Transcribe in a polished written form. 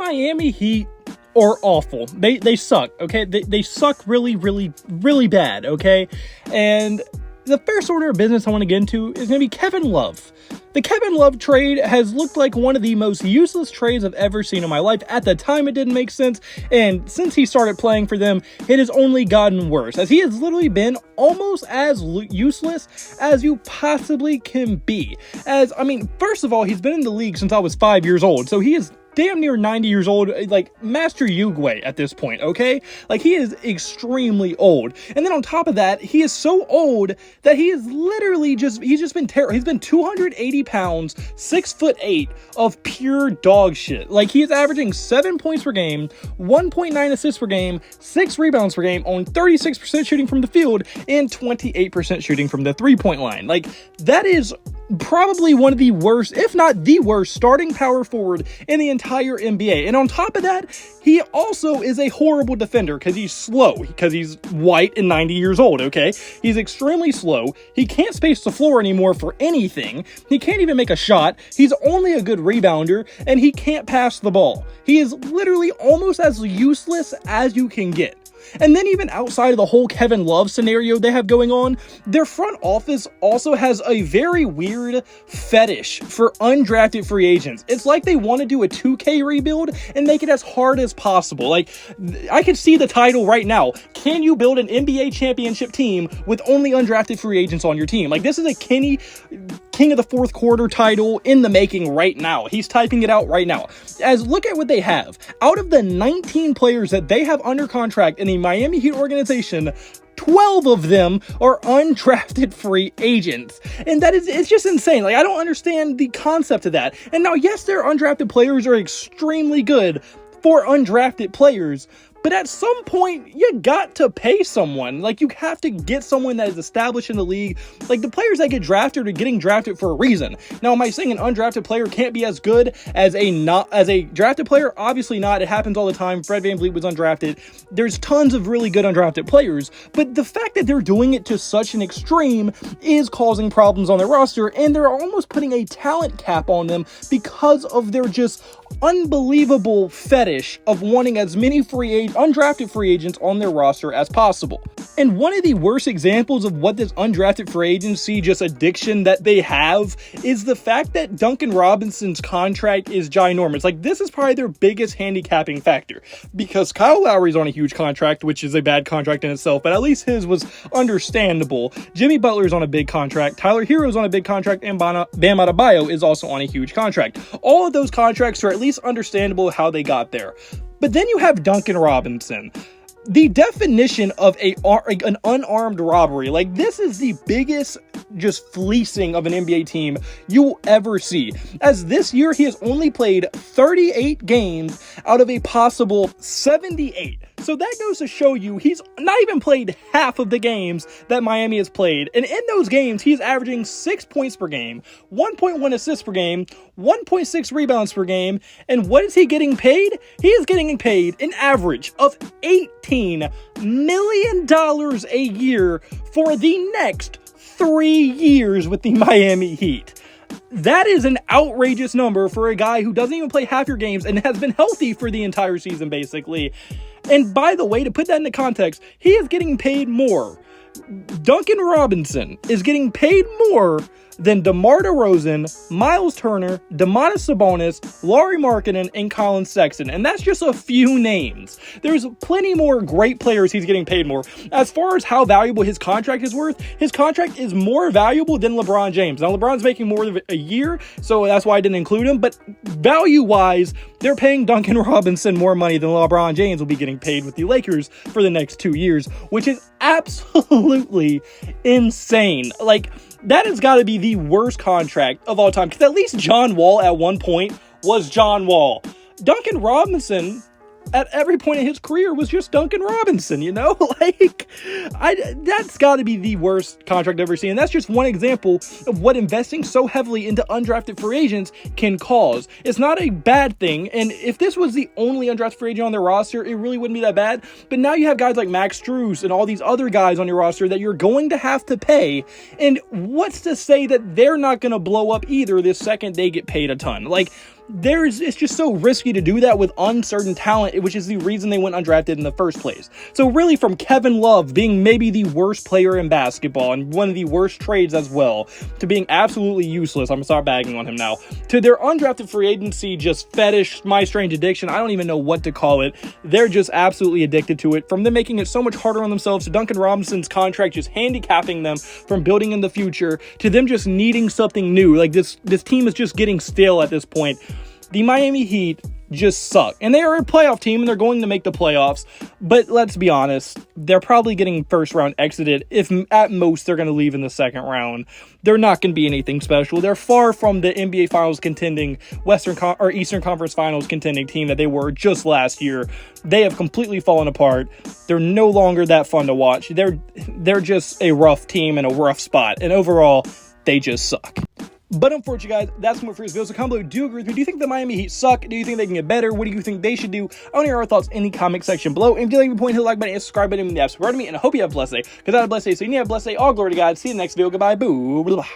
Miami Heat are awful. They suck, okay? They suck really, really, really bad, okay? And the first order of business I want to get into is going to be Kevin Love. The Kevin Love trade has looked like one of the most useless trades I've ever seen in my life. At the time, it didn't make sense, and since he started playing for them, it has only gotten worse, as he has literally been almost as useless as you possibly can be. First of all, he's been in the league since I was 5 years old, so he is damn near 90 years old, like Master Uguay at this point, okay? Like, he is extremely old. And then on top of that, he is so old that he is literally he's just been terrible. He's been 280 pounds, 6'8" of pure dog shit. Like, he is averaging 7 points per game, 1.9 assists per game, 6 rebounds per game, on 36% shooting from the field, and 28% shooting from the three-point line. Like, that is probably one of the worst, if not the worst, starting power forward in the entire NBA. And on top of that, he also is a horrible defender because he's slow, because he's white and 90 years old, okay? He's extremely slow. He can't space the floor anymore for anything. He can't even make a shot. He's only a good rebounder, and he can't pass the ball. He is literally almost as useless as you can get. And then even outside of the whole Kevin Love scenario they have going on, their front office also has a very weird fetish for undrafted free agents. It's like they want to do a 2K rebuild and make it as hard as possible. Like, I can see the title right now. Can you build an NBA championship team with only undrafted free agents on your team? Like, this is a King of the Fourth Quarter title in the making right now. He's typing it out right now. As look at what they have. Out of the 19 players that they have under contract in the Miami Heat organization, 12 of them are undrafted free agents. And it's just insane. Like, I don't understand the concept of that. And now, yes, their undrafted players are extremely good for undrafted players, but at some point, you got to pay someone. Like, you have to get someone that is established in the league. Like, the players that get drafted are getting drafted for a reason. Now, am I saying an undrafted player can't be as good as a drafted player? Obviously not. It happens all the time. Fred VanVleet was undrafted. There's tons of really good undrafted players, but the fact that they're doing it to such an extreme is causing problems on their roster, and they're almost putting a talent cap on them because of their just unbelievable fetish of wanting as many undrafted free agents on their roster as possible. And one of the worst examples of what this undrafted free agency just addiction that they have is the fact that Duncan Robinson's contract is ginormous. Like, this is probably their biggest handicapping factor, because Kyle Lowry's on a huge contract, which is a bad contract in itself, but at least his was understandable. Jimmy Butler's on a big contract, Tyler Herro's on a big contract, and Bam Adebayo is also on a huge contract. All of those contracts are at least understandable how they got there. But then you have Duncan Robinson. The definition of an unarmed robbery. Like, this is the biggest just fleecing of an NBA team you'll ever see. As this year, he has only played 38 games out of a possible 78. So that goes to show you he's not even played half of the games that Miami has played. And in those games, he's averaging 6 points per game, 1.1 assists per game, 1.6 rebounds per game. And what is he getting paid? He is getting paid an average of $18 million a year for the next 3 years with the Miami Heat. That is an outrageous number for a guy who doesn't even play half your games and has been healthy for the entire season, basically. And by the way, to put that into context, he is getting paid more. Duncan Robinson is getting paid more than DeMar DeRozan, Miles Turner, Domantas Sabonis, Lauri Markkanen, and Colin Sexton. And that's just a few names. There's plenty more great players he's getting paid more. As far as how valuable his contract is worth, his contract is more valuable than LeBron James. Now, LeBron's making more a year, so that's why I didn't include him. But value-wise, they're paying Duncan Robinson more money than LeBron James will be getting paid with the Lakers for the next 2 years, which is absolutely insane. Like, that has got to be the worst contract of all time, because at least John Wall at one point was John Wall. Duncan Robinson at every point in his career was just Duncan Robinson, you know? Like, that's got to be the worst contract I've ever seen. And that's just one example of what investing so heavily into undrafted free agents can cause. It's not a bad thing, and if this was the only undrafted free agent on their roster, it really wouldn't be that bad. But now you have guys like Max Strus and all these other guys on your roster that you're going to have to pay, and what's to say that they're not going to blow up either the second they get paid a ton? Like, it's just so risky to do that with uncertain talent, which is the reason they went undrafted in the first place. So really, from Kevin Love being maybe the worst player in basketball and one of the worst trades as well, to being absolutely useless, I'm gonna start bagging on him now, to their undrafted free agency just fetish, my strange addiction, I don't even know what to call it. They're just absolutely addicted to it. From them making it so much harder on themselves, to Duncan Robinson's contract just handicapping them from building in the future, to them just needing something new. Like this team is just getting stale at this point. The Miami Heat just suck. And they are a playoff team, and they're going to make the playoffs. But let's be honest, they're probably getting first round exited. If at most they're going to leave in the second round. They're not going to be anything special. They're far from the NBA Finals contending Eastern Conference Finals contending team that they were just last year. They have completely fallen apart. They're no longer that fun to watch. They're just a rough team in a rough spot. And overall, they just suck. But unfortunately, guys, that's more for this video. So comment below, do you agree with me? Do you think the Miami Heat suck? Do you think they can get better? What do you think they should do? I want to hear our thoughts in the comment section below. And if you like the point, hit the like button and subscribe button in the apps. Subscribe to me, and I hope you have a blessed day. Because I had a blessed day, so you need a blessed day. All glory to God. See you in the next video. Goodbye. Boo. Blah.